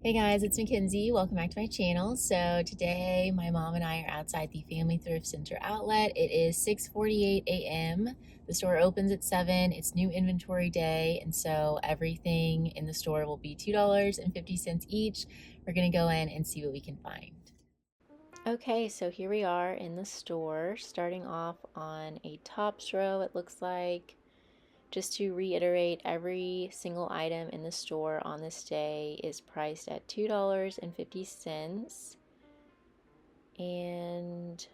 Hey guys, it's Mackenzie. Welcome back to my channel. So today my mom and I are outside the Family Thrift Center outlet. It is 6:48 a.m. The store opens at 7. It's new inventory day, and so everything in the store will be $2.50 each. We're gonna go in and see what we can find. Okay, so here we are in the store, starting off on a tops row, it looks like. Just to reiterate, every single item in the store on this day is priced at $2.50. And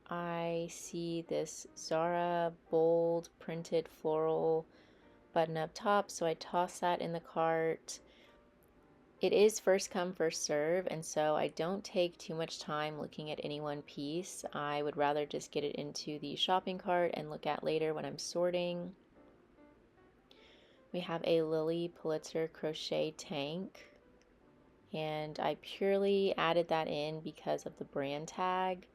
I see this Zara bold printed floral button up top, so I toss that in the cart. It is first come, first serve, and so I don't take too much time looking at any one piece. I would rather just get it into the shopping cart and look at later when I'm sorting. We have a Lily Pulitzer crochet tank, and I purely added that in because of the brand tag.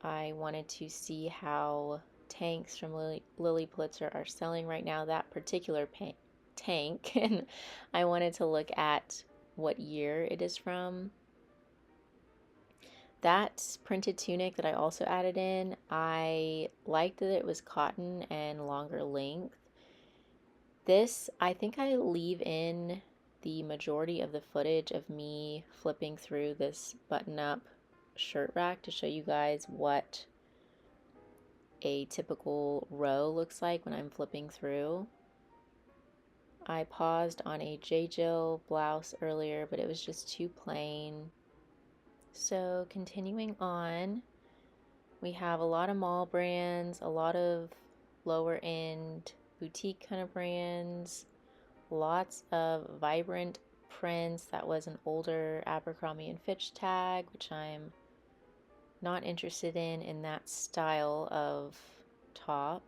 I wanted to see how tanks from Lily Pulitzer are selling right now, that particular tank, and I wanted to look at what year it is from. That printed tunic that I also added in, I liked that it was cotton and longer length. This, I think I leave in the majority of the footage of me flipping through this button-up shirt rack to show you guys what a typical row looks like when I'm flipping through. I paused on a J. Jill blouse earlier, but it was just too plain. So continuing on, we have a lot of mall brands, a lot of lower end boutique kind of brands, lots of vibrant prints. That was an older Abercrombie & Fitch tag, which I'm not interested in that style of top.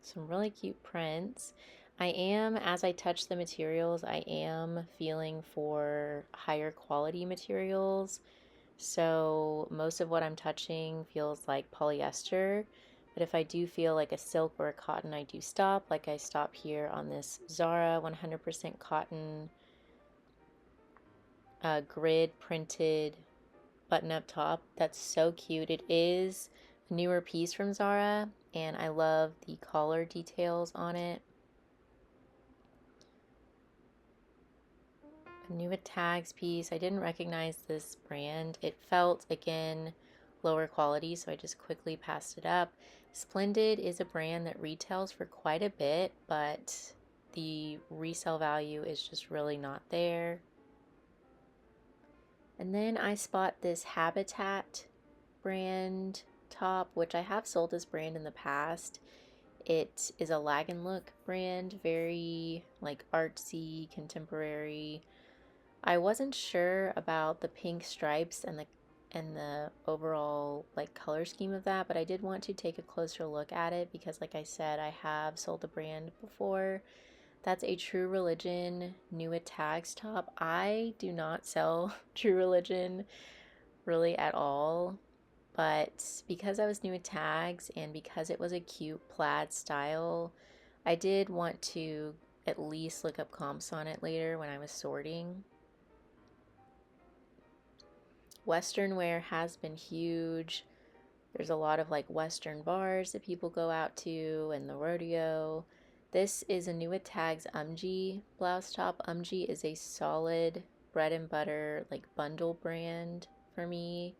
Some really cute prints. I am, as I touch the materials, I am feeling for higher quality materials. So most of what I'm touching feels like polyester. But if I do feel like a silk or a cotton, I do stop. Like I stop here on this Zara 100% cotton grid printed button-up top. That's so cute. It is a newer piece from Zara, and I love the collar details on it. A new tags piece. I didn't recognize this brand. It felt, again, lower quality, so I just quickly passed it up. Splendid is a brand that retails for quite a bit, but the resale value is just really not there. And then I spot this Habitat brand top, which I have sold this brand in the past. It is a Look brand, very like artsy, contemporary. I wasn't sure about the pink stripes and the overall like color scheme of that, but I did want to take a closer look at it because like I said, I have sold the brand before. That's a True Religion New Tags top. I do not sell True Religion really at all, but because I was new at tags and because it was a cute plaid style, I did want to at least look up comps on it later when I was sorting. Western wear has been huge. There's a lot of like Western bars that people go out to and the rodeo. This is a new at tags blouse top. Is a solid bread and butter like bundle brand for me.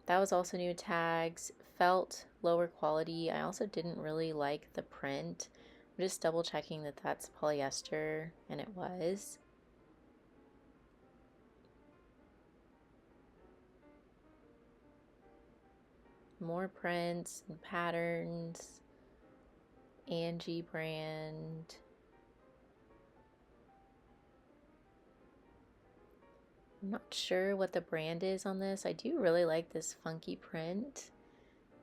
That was also new tags. Felt lower quality. I also didn't really like the print. I'm just double checking that that's polyester, and it was. More prints and patterns. Angie brand. I'm not sure what the brand is on this. I do really like this funky print,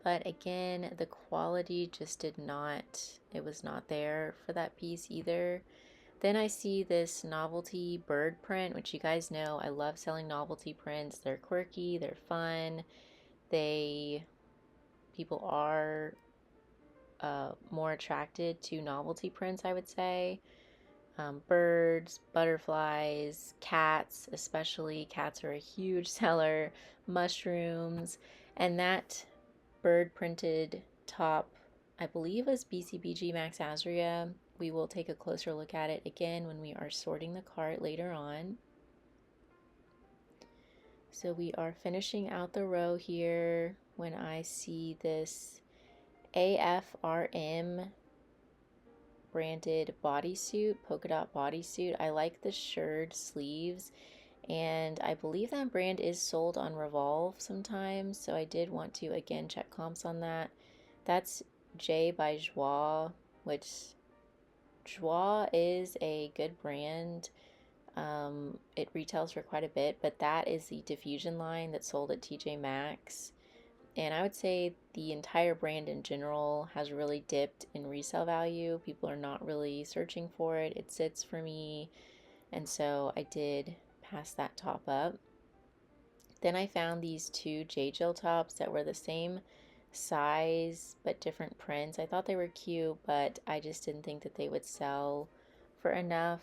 but again, the quality just did not, it was not there for that piece either. Then I see this novelty bird print, which you guys know I love selling novelty prints. They're quirky, they're fun. People are more attracted to novelty prints, I would say. Birds, butterflies, cats, especially. Cats are a huge seller, mushrooms, and that bird printed top, I believe, was BCBG Max Azria. We will take a closer look at it again when we are sorting the cart later on. So we are finishing out the row here when I see this AFRM branded bodysuit, polka dot bodysuit. I like the shirred sleeves, and I believe that brand is sold on Revolve sometimes, so I did want to again check comps on that. That's J by Joie, which Joie is a good brand. It retails for quite a bit, but that is the diffusion line that's sold at TJ Maxx. And I would say the entire brand in general has really dipped in resale value. People are not really searching for it. It sits for me. And so I did pass that top up. Then I found these two J Jill tops that were the same size but different prints. I thought they were cute, but I just didn't think that they would sell for enough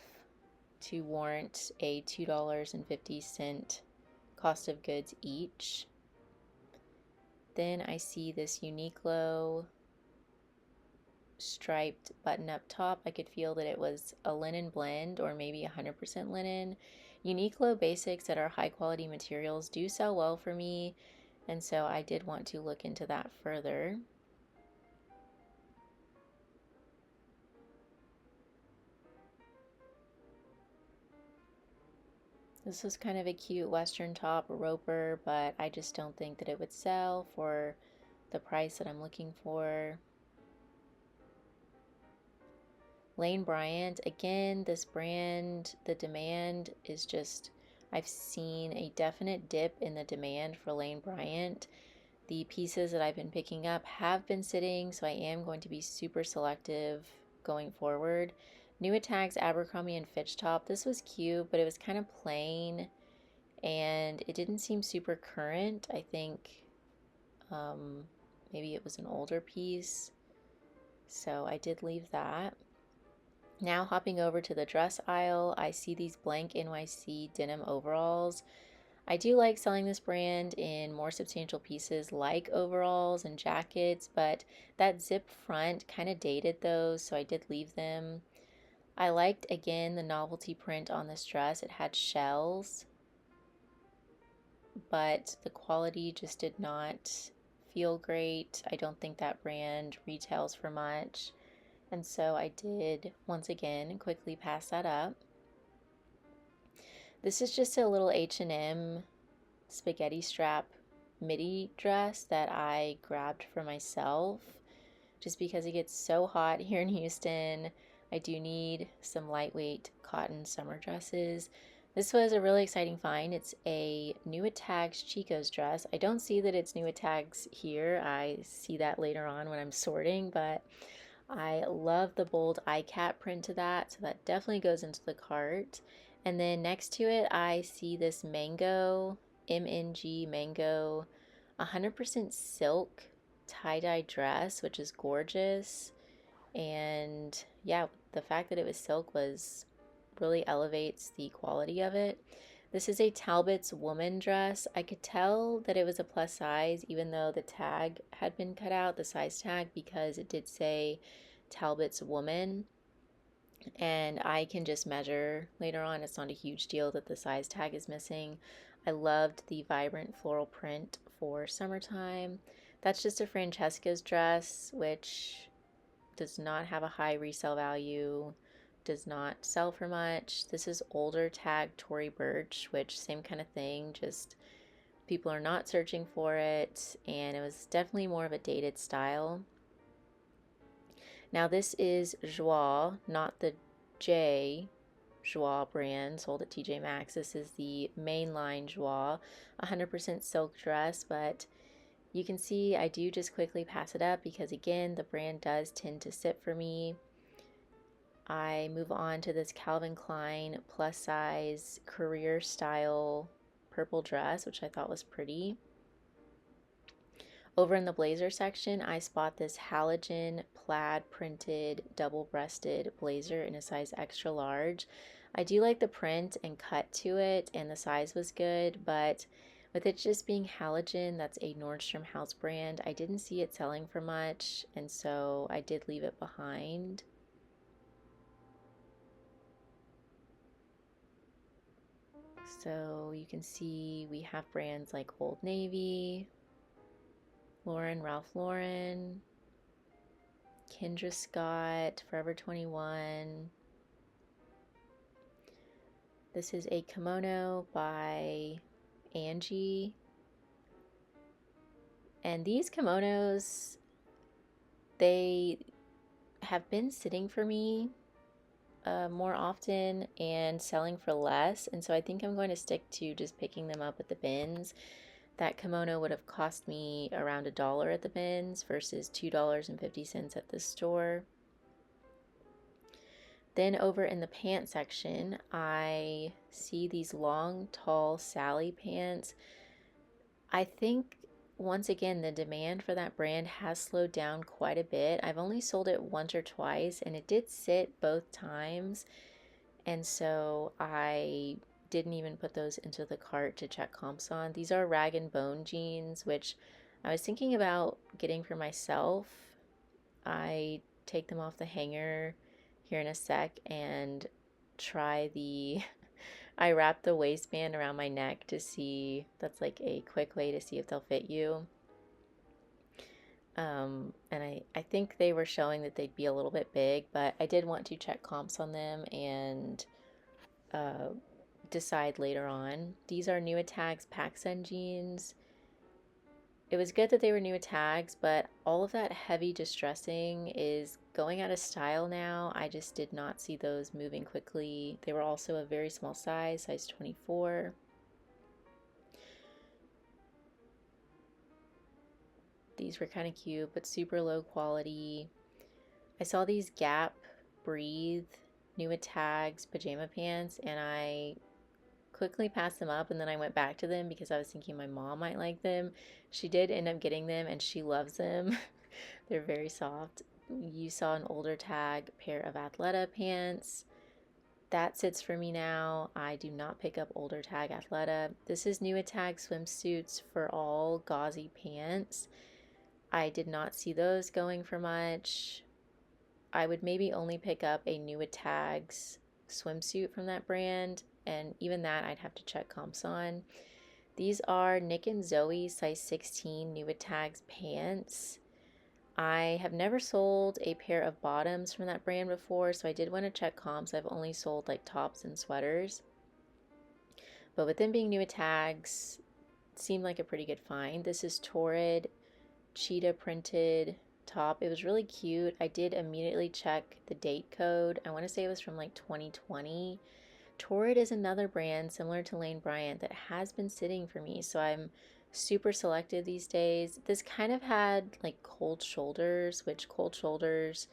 to warrant a $2.50 cost of goods each. Then I see this Uniqlo striped button-up top. I could feel that it was a linen blend or maybe 100% linen. Uniqlo basics that are high quality materials do sell well for me, and so I did want to look into that further. This was kind of a cute western top, a roper, but I just don't think that it would sell for the price that I'm looking for. Lane Bryant, again, this brand, the demand is just, I've seen a definite dip in the demand for Lane Bryant. The pieces that I've been picking up have been sitting, so I am going to be super selective going forward. New Attacks Abercrombie and Fitch top. This was cute, but it was kind of plain, and it didn't seem super current. I think maybe it was an older piece, so I did leave that. Now hopping over to the dress aisle, I see these blank NYC denim overalls. I do like selling this brand in more substantial pieces like overalls and jackets, but that zip front kind of dated those, so I did leave them. I liked, again, the novelty print on this dress. It had shells, but the quality just did not feel great. I don't think that brand retails for much, and so I did, once again, quickly pass that up. This is just a little H&M spaghetti strap midi dress that I grabbed for myself just because it gets so hot here in Houston. I do need some lightweight cotton summer dresses. This was a really exciting find. It's a New Attacks Chico's dress. I don't see that it's New Attacks here. I see that later on when I'm sorting, but I love the bold iCat print to that, so that definitely goes into the cart. And then next to it, I see this mango, MNG mango, 100% silk tie-dye dress, which is gorgeous. And yeah, the fact that it was silk really elevates the quality of it. This is a Talbot's woman dress. I could tell that it was a plus size even though the tag had been cut out, the size tag, because it did say Talbot's woman. And I can just measure later on. It's not a huge deal that the size tag is missing. I loved the vibrant floral print for summertime. That's just a Francesca's dress, which does not have a high resale value, does not sell for much. This is older tag Tory Burch, which same kind of thing, just people are not searching for it, and it was definitely more of a dated style. Now this is Joie, not the J Joie brand sold at TJ Maxx. This is the mainline Joie, 100% silk dress, but you can see I do just quickly pass it up because, again, the brand does tend to sit for me. I move on to this Calvin Klein plus size career style purple dress, which I thought was pretty. Over in the blazer section, I spot this halogen plaid printed double-breasted blazer in a size extra large. I do like the print and cut to it, and the size was good, but with it just being halogen, that's a Nordstrom house brand, I didn't see it selling for much, and so I did leave it behind. So you can see we have brands like Old Navy, Ralph Lauren, Kendra Scott, Forever 21. This is a kimono by Angie. And these kimonos, they have been sitting for me more often and selling for less. And so I think I'm going to stick to just picking them up at the bins. That kimono would have cost me around $1 at the bins versus $2.50 at the store. Then over in the pant section, I see these long, tall Sally pants. I think, once again, the demand for that brand has slowed down quite a bit. I've only sold it once or twice, and it did sit both times. And so I didn't even put those into the cart to check comps on. These are rag and bone jeans, which I was thinking about getting for myself. I take them off the hanger here in a sec and try the I wrap the waistband around my neck to see, that's like a quick way to see if they'll fit you. And I think they were showing that they'd be a little bit big, but I did want to check comps on them and decide later on. These are New Tags PacSun jeans. It was good that they were New Tags, but all of that heavy distressing is going out of style now. I just did not see those moving quickly. They were also a very small size, size 24. These were kind of cute, but super low quality. I saw these Gap Breathe New Tags pajama pants, and I quickly passed them up, and then I went back to them because I was thinking my mom might like them. She did end up getting them, and she loves them. They're very soft. You saw an older tag pair of Athleta pants. That sits for me now. I do not pick up older tag Athleta. This is New Tag swimsuits for all gauzy pants. I did not see those going for much. I would maybe only pick up a New Tags swimsuit from that brand, and even that I'd have to check comps on. These are Nick and Zoe size 16 New Tags pants. I have never sold a pair of bottoms from that brand before, so I did want to check comps. I've only sold like tops and sweaters. But with them being New Tags, it seemed like a pretty good find. This is Torrid cheetah printed top. It was really cute. I did immediately check the date code. I want to say it was from like 2020. Torrid is another brand similar to Lane Bryant that has been sitting for me, so I'm super selective these days. This kind of had like cold shoulders, which cold shoulders,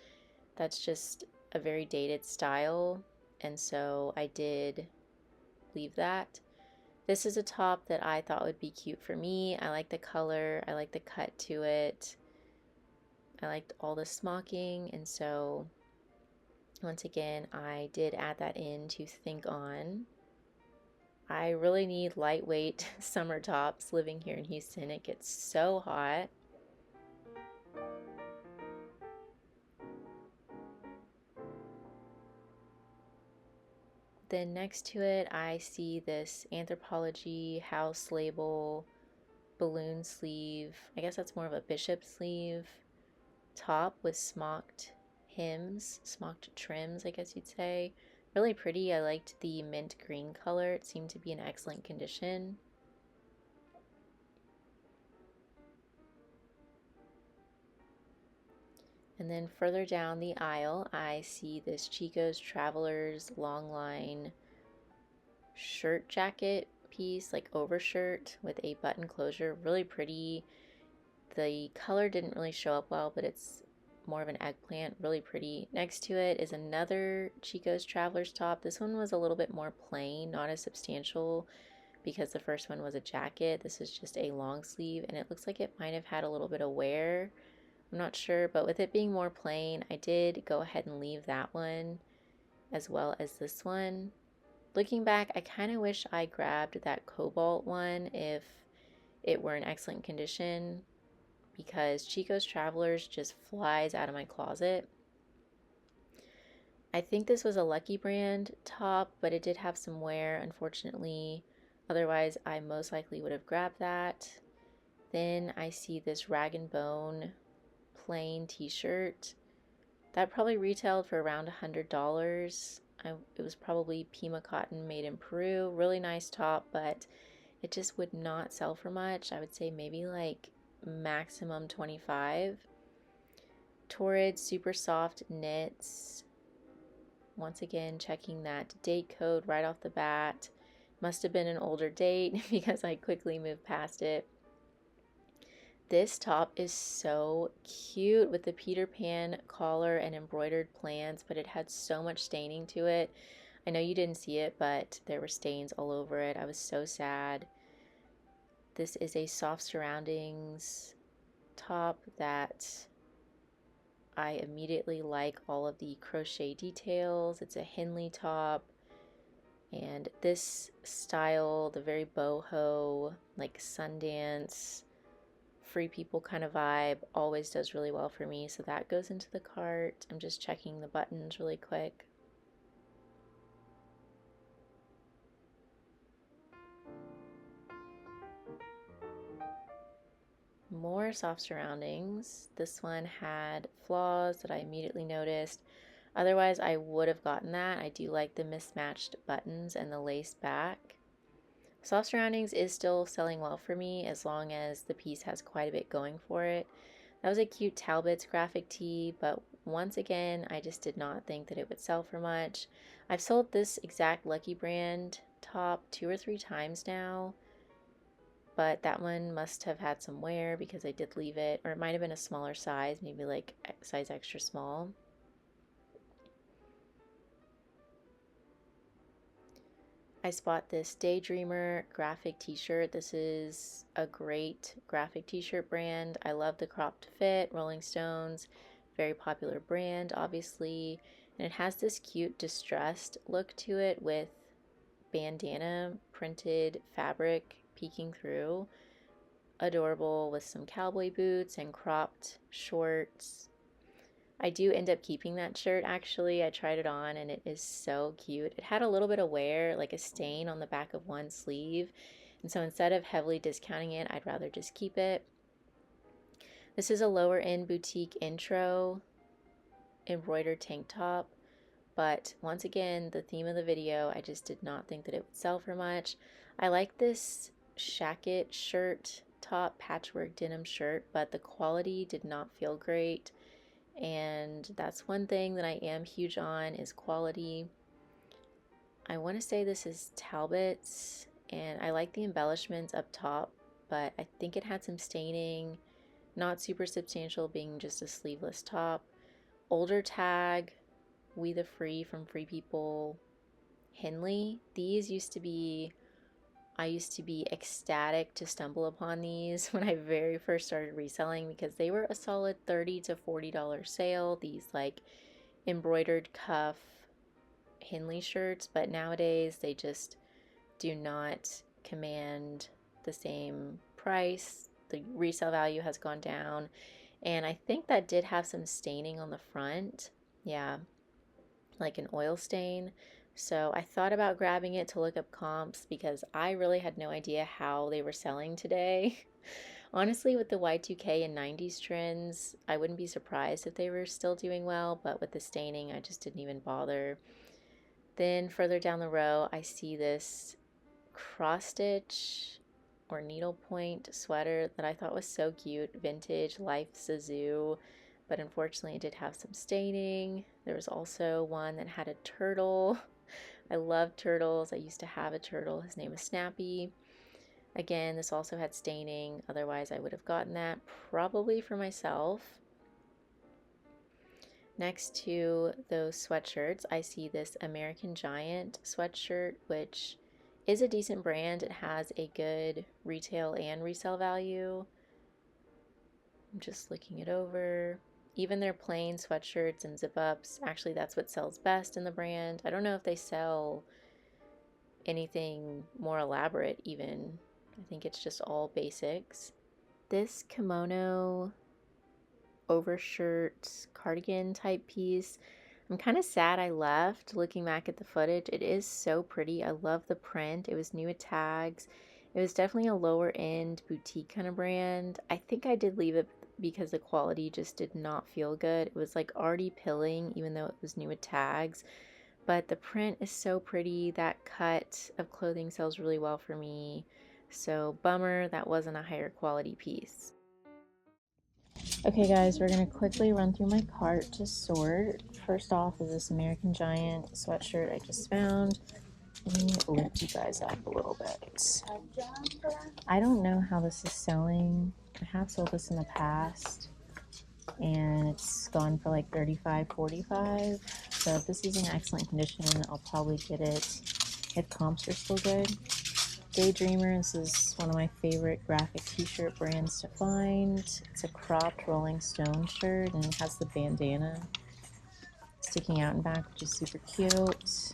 that's just a very dated style, and so I did leave that. This is a top that I thought would be cute for me. I like the color, I like the cut to it, I liked all the smocking, and so once again I did add that in to think on. I really need lightweight summer tops living here in Houston. It gets so hot. Then next to it, I see this Anthropologie house label balloon sleeve. I guess that's more of a bishop sleeve top with smocked hems, smocked trims, I guess you'd say. Really pretty. I liked the mint green color. It seemed to be in excellent condition. And then further down the aisle, I see this Chico's Travelers long line shirt jacket piece, like overshirt with a button closure. Really pretty. The color didn't really show up well, but it's more of an eggplant. Really pretty. Next to it is another Chico's Travelers top. This one was a little bit more plain, not as substantial, because the first one was a jacket. This is just a long sleeve, and it looks like it might have had a little bit of wear. I'm not sure, but with it being more plain, I did go ahead and leave that one as well as this one. Looking back, I kind of wish I grabbed that cobalt one if it were in excellent condition, because Chico's Travelers just flies out of my closet. I think this was a Lucky Brand top, but it did have some wear, unfortunately. Otherwise, I most likely would have grabbed that. Then I see this Rag & Bone plain t-shirt. That probably retailed for around $100. It was probably Pima cotton made in Peru. Really nice top, but it just would not sell for much. I would say maybe like maximum 25. Torrid super soft knits. Once again, checking that date code right off the bat. Must have been an older date because I quickly moved past it. This top is so cute with the Peter Pan collar and embroidered plants, but it had so much staining to it. I know you didn't see it, but there were stains all over it. I was so sad. This is a soft surroundings top that I immediately like all of the crochet details. It's a Henley top. And this style, the very boho, like Sundance, Free People kind of vibe, always does really well for me. So that goes into the cart. I'm just checking the buttons really quick. More soft surroundings. This one had flaws that I immediately noticed. Otherwise, I would have gotten that. I do like the mismatched buttons and the lace back. Soft surroundings is still selling well for me as long as the piece has quite a bit going for it. That was a cute Talbot's graphic tee, but once again, I just did not think that it would sell for much. I've sold this exact Lucky Brand top 2 or 3 times now, but that one must have had some wear because I did leave it, or it might have been a smaller size, maybe like size extra small. I spot this Daydreamer graphic t-shirt. This is a great graphic t-shirt brand. I love the cropped fit, Rolling Stones, very popular brand, obviously. And it has this cute distressed look to it with bandana printed fabric peeking through. Adorable with some cowboy boots and cropped shorts. I do end up keeping that shirt actually. I tried it on and it is so cute. It had a little bit of wear, like a stain on the back of one sleeve. And so instead of heavily discounting it, I'd rather just keep it. This is a lower end boutique intro embroidered tank top. But once again, the theme of the video, I just did not think that it would sell for much. I like this shacket shirt top, patchwork denim shirt, but the quality did not feel great. And that's one thing that I am huge on is quality. I want to say this is Talbot's, and I like the embellishments up top, but I think it had some staining, not super substantial, being just a sleeveless top. Older tag, We the Free from Free People, Henley. These used to be, I used to be ecstatic to stumble upon these when I very first started reselling because they were a solid $30 to $40 sale. These like embroidered cuff Henley shirts, but nowadays they just do not command the same price. The resale value has gone down, and I think that did have some staining on the front. Yeah, like an oil stain. So I thought about grabbing it to look up comps because I really had no idea how they were selling today. Honestly, with the Y2K and 90s trends, I wouldn't be surprised if they were still doing well, but with the staining, I just didn't even bother. Then further down the row, I see this cross stitch or needlepoint sweater that I thought was so cute, vintage Life's a Zoo, but unfortunately it did have some staining. There was also one that had a turtle. I love turtles. I used to have a turtle. His name was Snappy. Again, this also had staining. Otherwise, I would have gotten that probably for myself. Next to those sweatshirts, I see this American Giant sweatshirt, which is a decent brand. It has a good retail and resale value. I'm just looking it over. Even their plain sweatshirts and zip ups, actually, that's what sells best in the brand. I don't know if they sell anything more elaborate, even. I think it's just all basics. This kimono overshirt cardigan type piece, I'm kind of sad I left. Looking back at the footage, it is so pretty. I love the print. It was new with tags. It was definitely a lower end boutique kind of brand. I think I did leave it because the quality just did not feel good. It was like already pilling, even though it was new with tags. But the print is so pretty. That cut of clothing sells really well for me. So bummer that wasn't a higher quality piece. Okay guys, we're going to quickly run through my cart to sort. First off is this American Giant sweatshirt I just found. Let me lift you guys up a little bit. I don't know how this is selling. I have sold this in the past and it's gone for like $35, $45. So if this is in excellent condition, I'll probably get it if comps are still good. Daydreamer, this is one of my favorite graphic t-shirt brands to find. It's a cropped Rolling Stone shirt and it has the bandana sticking out in back, which is super cute.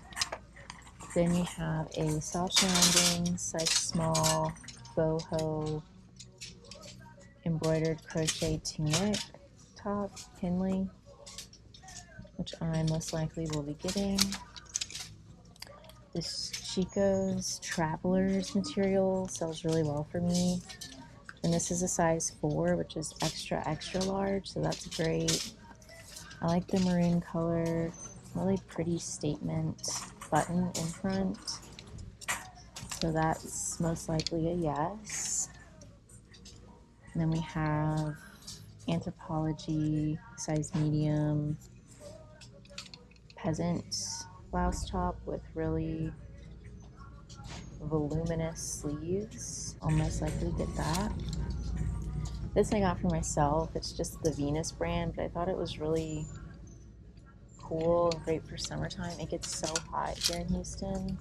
Then you have a soft surrounding, size small, boho embroidered crochet tunic top, Henley, which I most likely will be getting. This Chico's Travelers material sells really well for me. And this is a size 4, which is extra, extra large, so that's great. I like the maroon color, really pretty statement button in front. So that's most likely a yes. And then we have Anthropologie, size medium, peasant blouse top with really voluminous sleeves. I'll most likely get that. This I got for myself. It's just the Venus brand, but I thought it was really cool and great for summertime. It gets so hot here in Houston.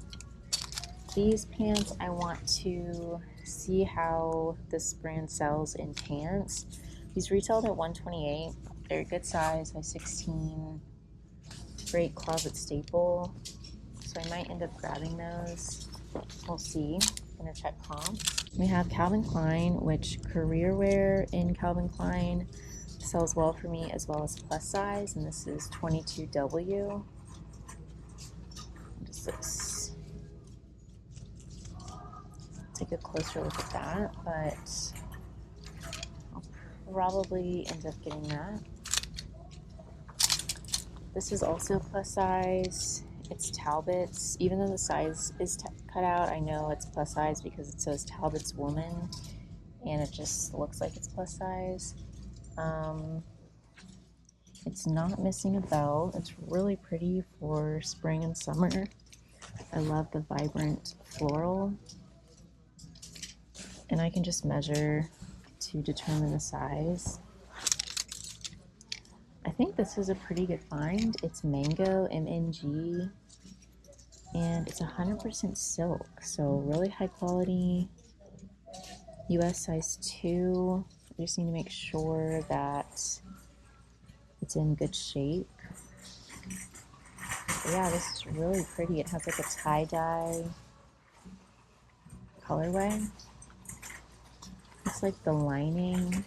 These pants, I want to see how this brand sells in pants. These retailed at $128. They're a good size, size 16. Great closet staple. So I might end up grabbing those. We'll see. I'm gonna check comps. We have Calvin Klein, which career wear in Calvin Klein sells well for me, as well as plus size, and this is 22W. What is this? Take a closer look at that, but I'll probably end up getting that. This is also plus size. It's Talbot's. Even though the size is cut out, I know it's plus size because it says Talbot's woman, and it just looks like it's plus size. It's not missing a belt. It's really pretty for spring and summer. I love the vibrant floral. And I can just measure to determine the size. I think this is a pretty good find. It's Mango, MNG, and it's 100% silk, so really high quality. US size 2. I just need to make sure that it's in good shape. But yeah, this is really pretty. It has like a tie-dye colorway. Looks like the lining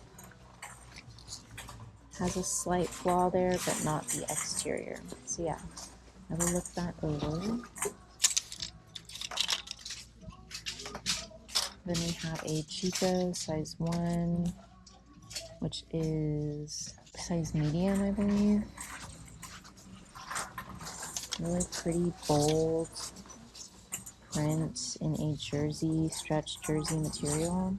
has a slight flaw there, but not the exterior. So yeah, I will look that over. Then we have a Chico size 1, which is size medium, I believe. Really pretty, bold print in a jersey, stretch jersey material.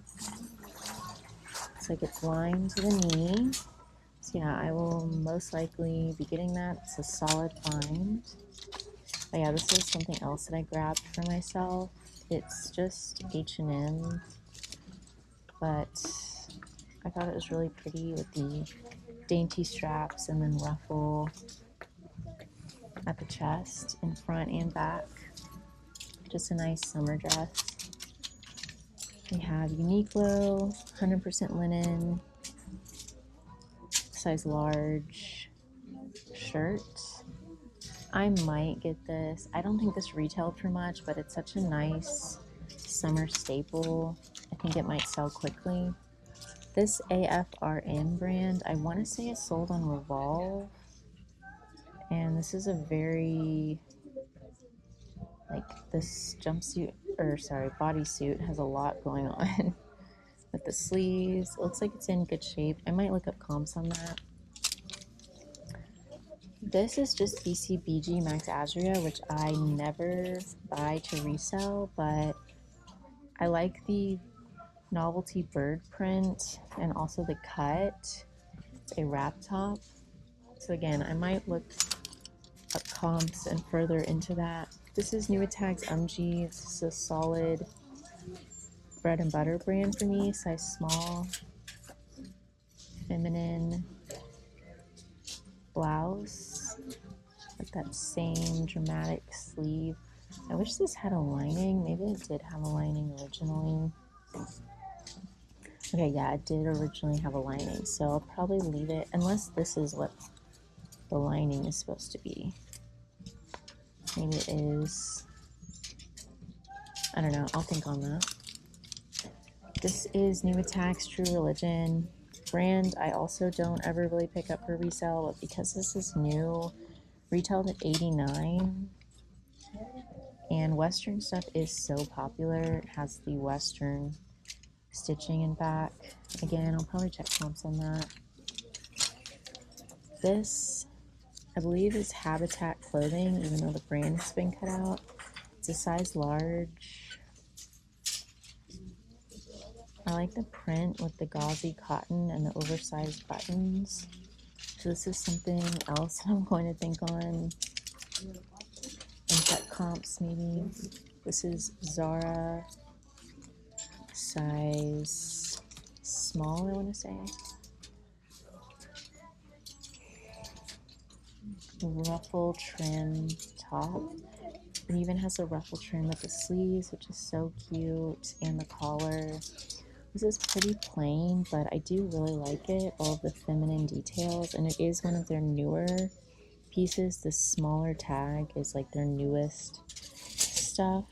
Looks like it's lined to the knee. So yeah, I will most likely be getting that. It's a solid find. But yeah, this is something else that I grabbed for myself. It's just H&M, but I thought it was really pretty with the dainty straps and then ruffle at the chest in front and back. just a nice summer dress. We have Uniqlo, 100% linen, size large shirt. I might get this. I don't think this retailed for much, but it's such a nice summer staple. I think it might sell quickly. This AFRN brand, I want to say is sold on Revolve. And this is a very, like, this jumpsuit, or sorry, bodysuit has a lot going on with the sleeves. It looks like it's in good shape. I might look up comps on that. This is just BCBG Max Azria, which I never buy to resell, but I like the novelty bird print and also the cut. It's a wrap top. So again, I might look up comps and further into that. This is Nuitag's UMG. This is a solid bread and butter brand for me, size small, feminine blouse with that same dramatic sleeve. I wish this had a lining. Maybe it did have a lining originally. Okay, yeah, it did originally have a lining, so I'll probably leave it, unless this is what the lining is supposed to be. Maybe it is. I don't know. I'll think on that. This is Nuitag's True Religion brand. I also don't ever really pick up for resale, but because this is new, retailed at $89. And Western stuff is so popular. It has the Western stitching in back. Again, I'll probably check comps on that. This, I believe, is Habitat clothing, even though the brand has been cut out. It's a size large. I like the print with the gauzy cotton and the oversized buttons. So this is something else I'm going to think on. And check comps maybe. This is Zara, size small, I want to say. Ruffle trim top. It even has a ruffle trim with the sleeves, which is so cute, and the collar. This is pretty plain, but I do really like it, all of the feminine details, and it is one of their newer pieces. The smaller tag is like their newest stuff.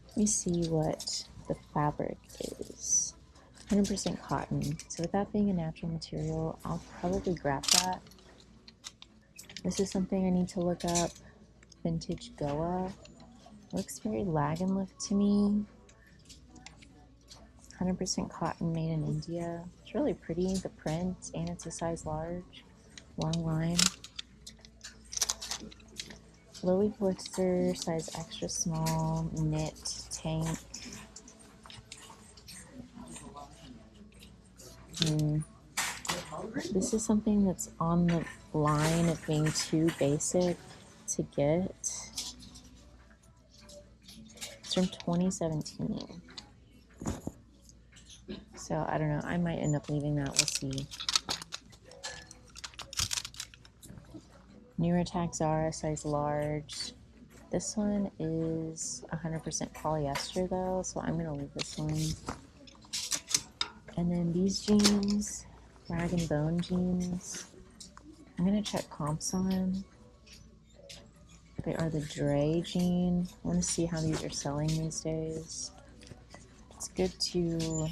Let me see what the fabric is. 100% cotton. So with that being a natural material, I'll probably grab that. This is something I need to look up. Vintage Goa. Looks very lag and lift to me. 100% cotton, made in India. It's really pretty, the print, and it's a size large. Long line. Lily Blister, size extra small, knit, tank. This is something that's on the line of being too basic to get. It's from 2017. So I don't know, I might end up leaving that, we'll see. Nuitag Zara, size large. This one is 100% polyester though, so I'm gonna leave this one. And then these jeans, Rag and Bone jeans, I'm gonna check comps on. They are the Dre jean. I wanna see how these are selling these days. It's good to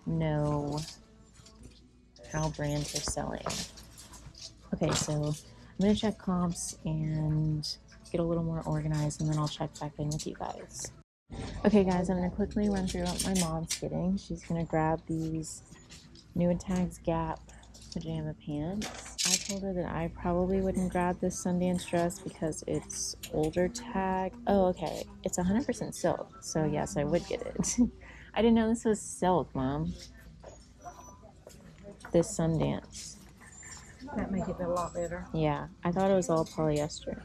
know how brands are selling. Okay, so I'm gonna check comps and get a little more organized, and then I'll check back in with you guys. Okay guys, I'm gonna quickly run through what my mom's getting. She's gonna grab these Nuitag's Gap pajama pants. I told her that I probably wouldn't grab this Sundance dress because it's older tag. Oh, okay, it's 100% silk, so yes, I would get it. I didn't know this was silk, Mom. This Sundance. That make it a lot better. Yeah, I thought it was all polyester.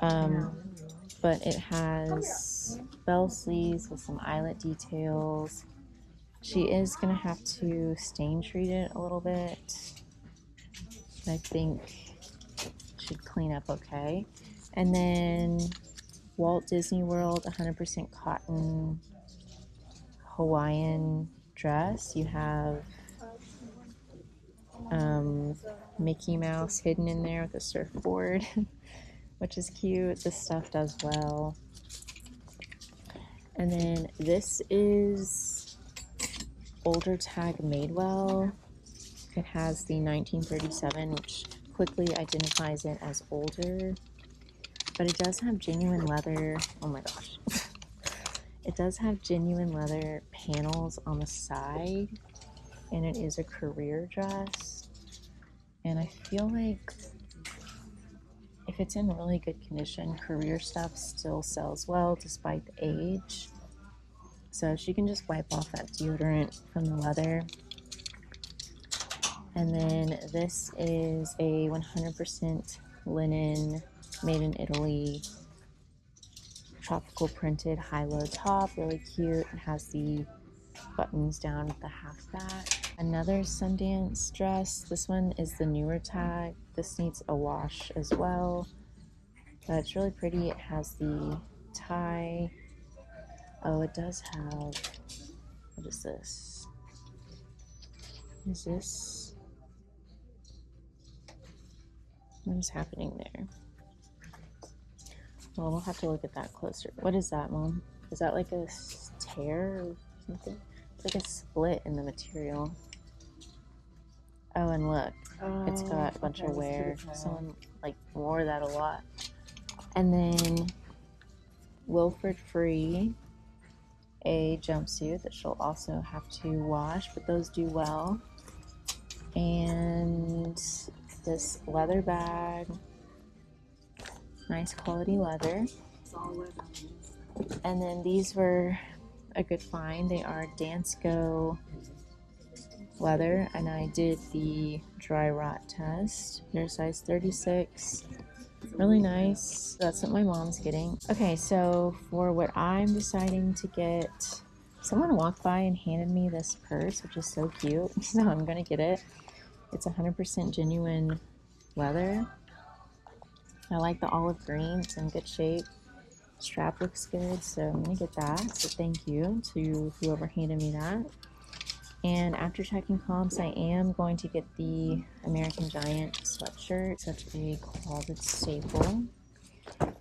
But it has bell sleeves with some eyelet details. She is gonna have to stain treat it a little bit. I think it should clean up okay. And then Walt Disney World 100% cotton Hawaiian dress. You have Mickey Mouse hidden in there with a surfboard, which is cute. This stuff does well. And then this is older tag Madewell. It has the 1937, which quickly identifies it as older, but it does have genuine leather. Oh my gosh. It does have genuine leather panels on the side, and it is a career dress. And I feel like if it's in really good condition, career stuff still sells well despite the age. So she can just wipe off that deodorant from the leather. And then this is a 100% linen, made in Italy, tropical printed high-low top, really cute. It has the buttons down with the half back. Another Sundance dress. This one is the newer tag. This needs a wash as well, but it's really pretty. It has the tie. Oh, it does have, what is this? Is this, what is happening there? Well, we'll have to look at that closer. What is that, Mom? Is that like a tear or something? It's like a split in the material. Oh, and look, it's got a bunch of wear. Someone like wore that a lot. And then Wilford Free, a jumpsuit that she'll also have to wash, but those do well. And this leather bag, nice quality leather. And then these were a good find. They are Dansko leather, and I did the dry rot test. They're size 36. Really nice. That's what my mom's getting. Okay, so for what I'm deciding to get, someone walked by and handed me this purse, which is so cute. So I'm gonna get it. It's 100% genuine leather. I like the olive green. It's in good shape. Strap looks good, so I'm gonna get that. So thank you to whoever handed me that. And after checking comps, I am going to get the American Giant sweatshirt, such a closet staple.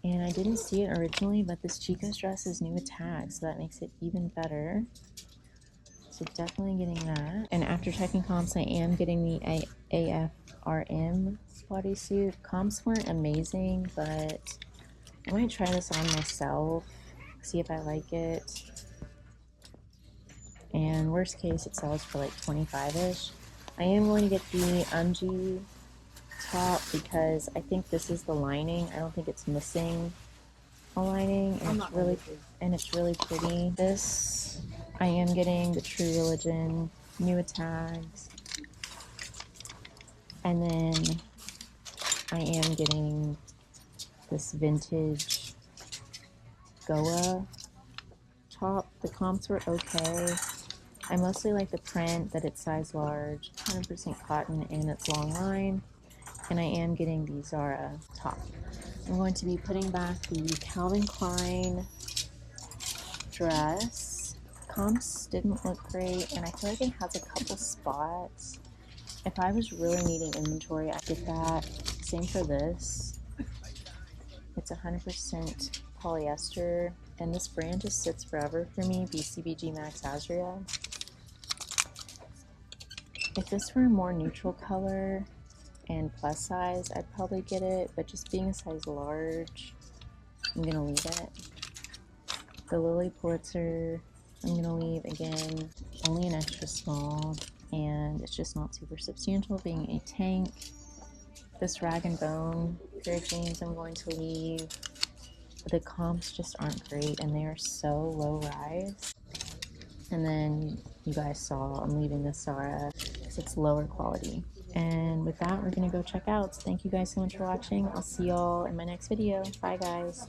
And I didn't see it originally, but this Chico's dress is new with tags, so that makes it even better. So definitely getting that. And after checking comps, I am getting the AFRM bodysuit. Comps weren't amazing, but I might try this on myself, see if I like it. And worst case, it sells for like 25-ish. I am going to get the Ungi top because I think this is the lining. I don't think it's missing a lining, and it's really pretty. This, I am getting the True Religion new with tags, and then I am getting this vintage Goa top. The comps were okay. I mostly like the print, that it's size large, 100% cotton, and it's long line. And I am getting the Zara top. I'm going to be putting back the Calvin Klein dress. Comps didn't look great, and I feel like it has a couple spots. If I was really needing inventory, I'd get that. Same for this. It's 100% polyester, and this brand just sits forever for me, BCBG Max Azria. If this were a more neutral color and plus size, I'd probably get it, but just being a size large, I'm gonna leave it. The Lily Pulitzer, I'm gonna leave again, only an extra small, and it's just not super substantial being a tank. This Rag & Bone pair of jeans I'm going to leave. The comps just aren't great, and they are so low rise. And then you guys saw I'm leaving this Zara because it's lower quality. And with that, we're gonna go check out. So thank you guys so much for watching. I'll see y'all in my next video. Bye guys.